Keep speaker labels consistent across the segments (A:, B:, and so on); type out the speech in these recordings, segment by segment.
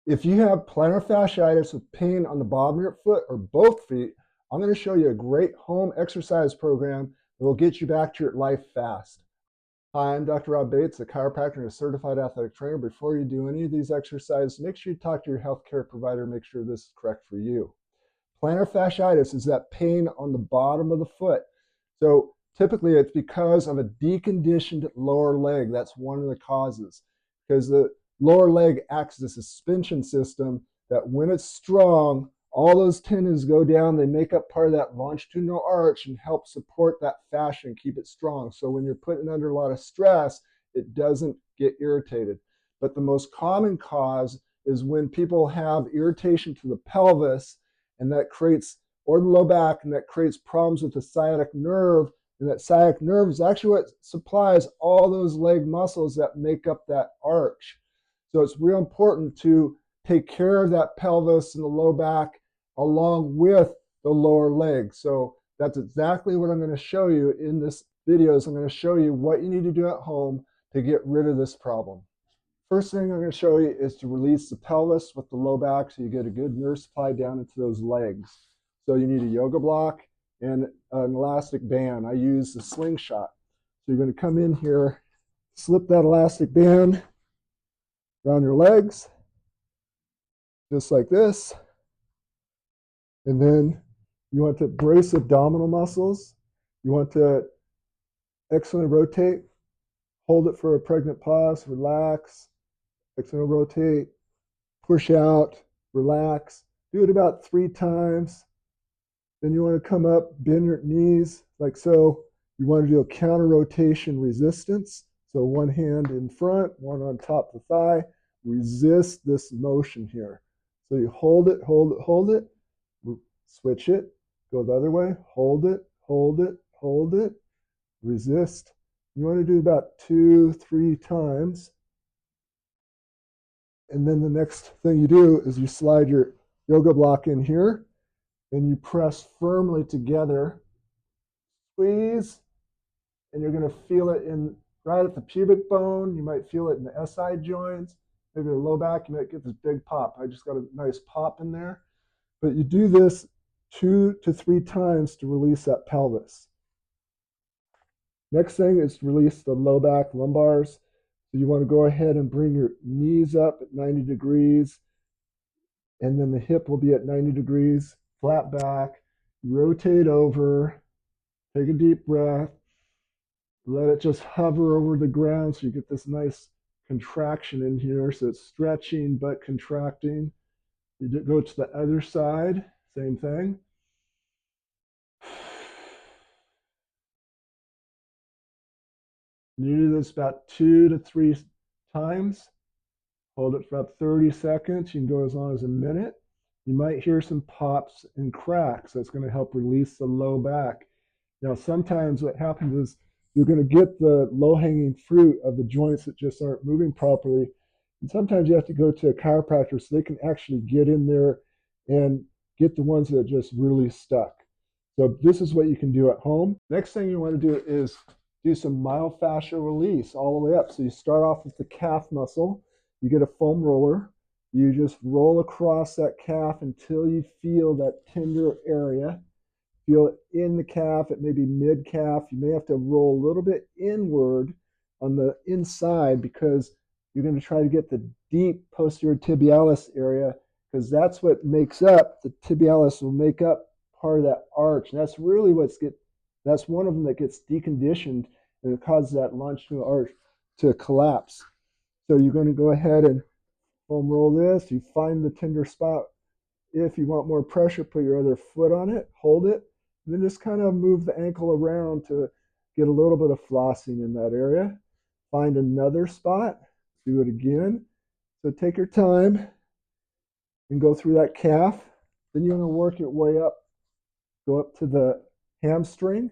A: If you have plantar fasciitis with pain on the bottom of your foot or both feet, I'm going to show you a great home exercise program that will get you back to your life fast. Hi, I'm Dr. Rob Bates, a chiropractor and a certified athletic trainer. Before you do any of these exercises, make sure you talk to your healthcare provider, make sure this is correct for you. Plantar fasciitis is that pain on the bottom of the foot. So typically it's because of a deconditioned lower leg. That's one of the causes, because the lower leg acts as a suspension system that when it's strong, all those tendons go down, they make up part of that longitudinal arch and help support that fascia and keep it strong. So when you're putting under a lot of stress, it doesn't get irritated. But the most common cause is when people have irritation to the pelvis, and that creates, or the low back, and that creates problems with the sciatic nerve. And that sciatic nerve is actually what supplies all those leg muscles that make up that arch. So it's real important to take care of that pelvis and the low back along with the lower leg. So that's exactly what I'm going to show you in this video. Is I'm going to show you what you need to do at home to get rid of this problem. First thing I'm going to show you is to release the pelvis with the low back so you get a good nerve supply down into those legs. So you need a yoga block and an elastic band. I use the slingshot. So you're going to come in here, slip that elastic band around your legs, just like this. And then you want to brace abdominal muscles. You want to externally rotate, hold it for a pregnant pause, relax, external rotate, push out, relax. Do it about 3 times. Then you want to come up, bend your knees like so. You want to do a counter rotation resistance. So one hand in front, one on top of the thigh. Resist this motion here. So you hold it, hold it, hold it, switch it, go the other way, hold it, hold it, hold it, resist. You want to do about 2-3 times. And then the next thing you do is you slide your yoga block in here and you press firmly together, squeeze, and you're going to feel it in right at the pubic bone. You might feel it in the SI joints, maybe the low back. You might get this big pop. I just got a nice pop in there. But you do this 2 to 3 times to release that pelvis. Next thing is to release the low back lumbars. So you want to go ahead and bring your knees up at 90 degrees, and then the hip will be at 90 degrees, flat back, rotate over, take a deep breath, let it just hover over the ground so you get this nice contraction in here. So it's stretching but contracting. You go to the other side, same thing. You do this about 2 to 3 times. Hold it for about 30 seconds. You can go as long as a minute. You might hear some pops and cracks. That's going to help release the low back. Now, sometimes what happens is you're going to get the low-hanging fruit of the joints that just aren't moving properly. And sometimes you have to go to a chiropractor so they can actually get in there and get the ones that are just really stuck. So this is what you can do at home. Next thing you want to do is do some mild fascia release all the way up. So you start off with the calf muscle. You get a foam roller. You just roll across that calf until you feel that tender area. Feel it in the calf, it may be mid-calf. You may have to roll a little bit inward on the inside because you're going to try to get the deep posterior tibialis area, because that's what makes up, the tibialis will make up part of that arch. And that's really that's one of them that gets deconditioned, and it causes that longitudinal arch to collapse. So you're going to go ahead and foam roll this. You find the tender spot. If you want more pressure, put your other foot on it, hold it, and then just kind of move the ankle around to get a little bit of flossing in that area. Find another spot, do it again. So take your time and go through that calf. Then you're going to work your way up, go up to the hamstring,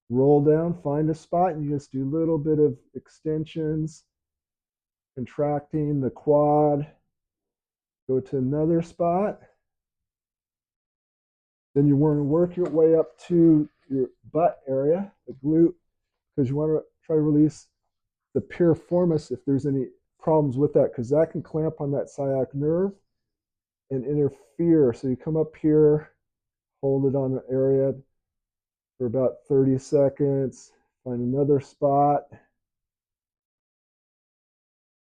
A: roll down, find a spot, and you just do a little bit of extensions, contracting the quad. Go to another spot. Then you want to work your way up to your butt area, the glute, because you want to try to release the piriformis if there's any problems with that because that can clamp on that sciatic nerve and interfere. So you come up here, hold it on an area for about 30 seconds, find another spot.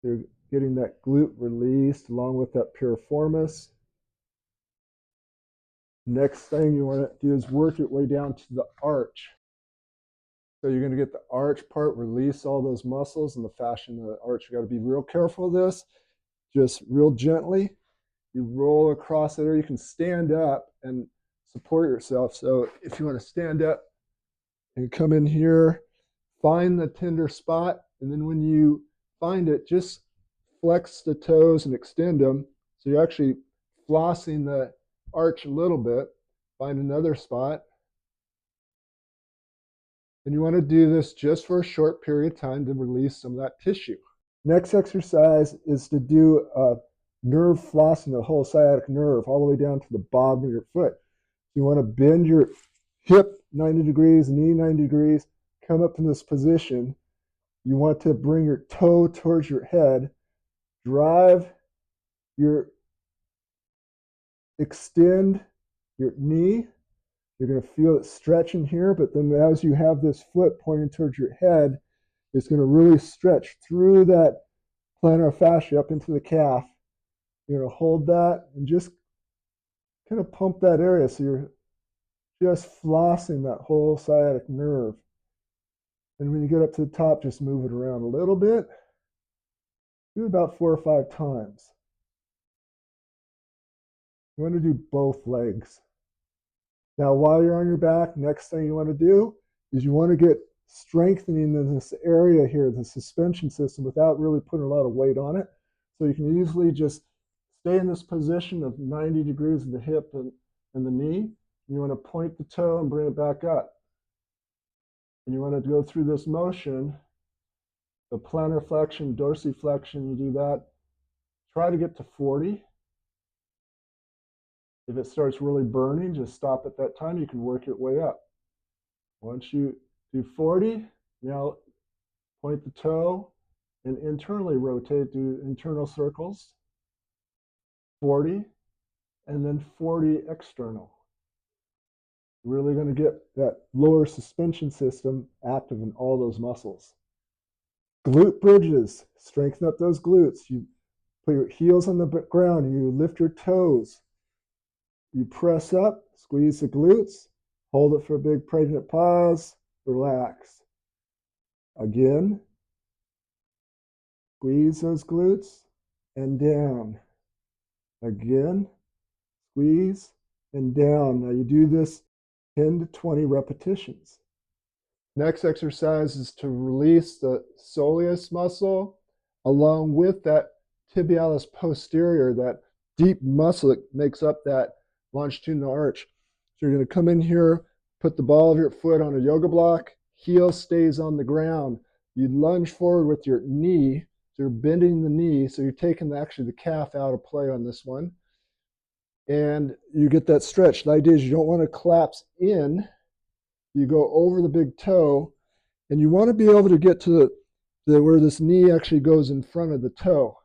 A: You're getting that glute released along with that piriformis. Next thing you want to do is work your way down to the arch. So you're going to get the arch part, release all those muscles and the fascia in the arch. You got to be real careful of this. Just real gently. You roll across there. You can stand up and support yourself. So if you want to stand up and come in here, find the tender spot, and then when you find it, just flex the toes and extend them. So you're actually flossing the arch a little bit. Find another spot. And you want to do this just for a short period of time to release some of that tissue. Next exercise is to do a nerve flossing, the whole sciatic nerve, all the way down to the bottom of your foot. You want to bend your hip 90 degrees, knee 90 degrees, come up in this position. You want to bring your toe towards your head, extend your knee. You're going to feel it stretching here, but then as you have this foot pointing towards your head, it's going to really stretch through that plantar fascia up into the calf. You're going to hold that and just kind of pump that area so you're just flossing that whole sciatic nerve. And when you get up to the top, just move it around a little bit. Do it about 4 or 5 times. You want to do both legs. Now, while you're on your back, next thing you want to do is you want to get strengthening in this area here, the suspension system, without really putting a lot of weight on it. So you can easily just stay in this position of 90 degrees of the hip and the knee. You want to point the toe and bring it back up. And you want to go through this motion, the plantar flexion, dorsiflexion, you do that. Try to get to 40. If it starts really burning, just stop at that time. You can work your way up. Once you do 40, now point the toe and internally rotate, do internal circles. 40, and then 40 external. Really going to get that lower suspension system active in all those muscles. Glute bridges, strengthen up those glutes. You put your heels on the ground, you lift your toes. You press up, squeeze the glutes, hold it for a big pregnant pause, relax. Again, squeeze those glutes and down. Again, squeeze and down. Now you do this 10 to 20 repetitions. Next exercise is to release the soleus muscle along with that tibialis posterior, that deep muscle that makes up that longitudinal arch. So you're going to come in here, put the ball of your foot on a yoga block, heel stays on the ground. You lunge forward with your knee, so you're bending the knee, so you're taking actually the calf out of play on this one. And you get that stretch. The idea is you don't want to collapse in. You go over the big toe, and you want to be able to get to where this knee actually goes in front of the toe.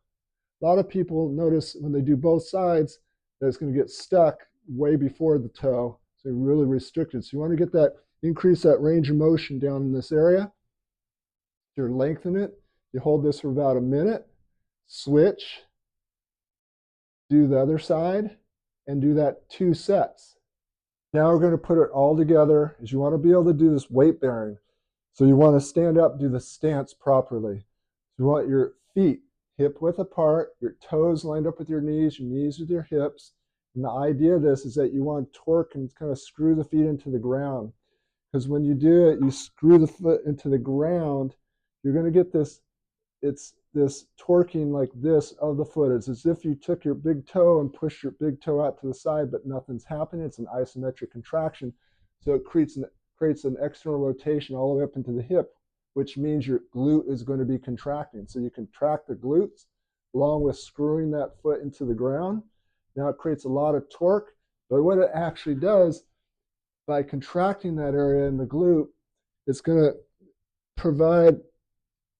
A: A lot of people notice when they do both sides that it's going to get stuck way before the toe, so you're really restricted. So you want to get that, increase that range of motion down in this area. You lengthen it. You hold this for about a minute, switch, do the other side, and do that 2 sets. Now we're going to put it all together, as you want to be able to do this weight bearing. So you want to stand up, do the stance properly. You want your feet hip width apart, your toes lined up with your knees with your hips. And the idea of this is that you want to torque and kind of screw the feet into the ground. Because when you do it, you screw the foot into the ground, you're going to get this, it's this torquing like this of the foot. It's as if you took your big toe and pushed your big toe out to the side, but nothing's happening. It's an isometric contraction. So it creates an external rotation all the way up into the hip, which means your glute is going to be contracting. So you contract the glutes along with screwing that foot into the ground. Now it creates a lot of torque, but what it actually does, by contracting that area in the glute, it's going to provide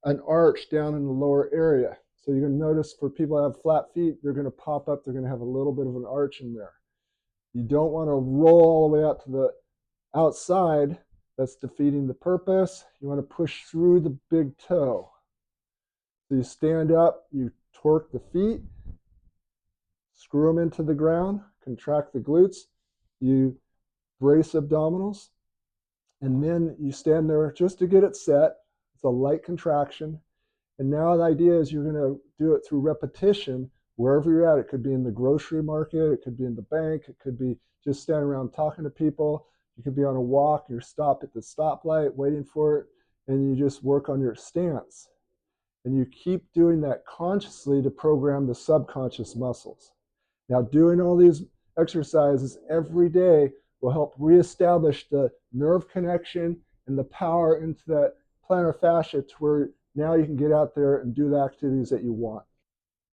A: an arch down in the lower area. So you're going to notice for people that have flat feet, they're going to pop up, they're going to have a little bit of an arch in there. You don't want to roll all the way out to the outside. That's defeating the purpose. You want to push through the big toe. So you stand up, you torque the feet, screw them into the ground, contract the glutes, you brace abdominals, and then you stand there just to get it set. It's a light contraction. And now the idea is you're going to do it through repetition wherever you're at. It could be in the grocery market, it could be in the bank, it could be just standing around talking to people. You could be on a walk, you're stopped at the stoplight waiting for it, and you just work on your stance. And you keep doing that consciously to program the subconscious muscles. Now, doing all these exercises every day will help reestablish the nerve connection and the power into that plantar fascia to where now you can get out there and do the activities that you want.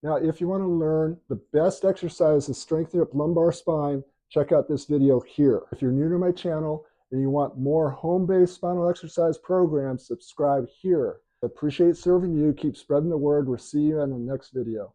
A: Now, if you want to learn the best exercise to strengthen your lumbar spine, check out this video here. If you're new to my channel and you want more home-based spinal exercise programs, subscribe here. I appreciate serving you. Keep spreading the word. We'll see you in the next video.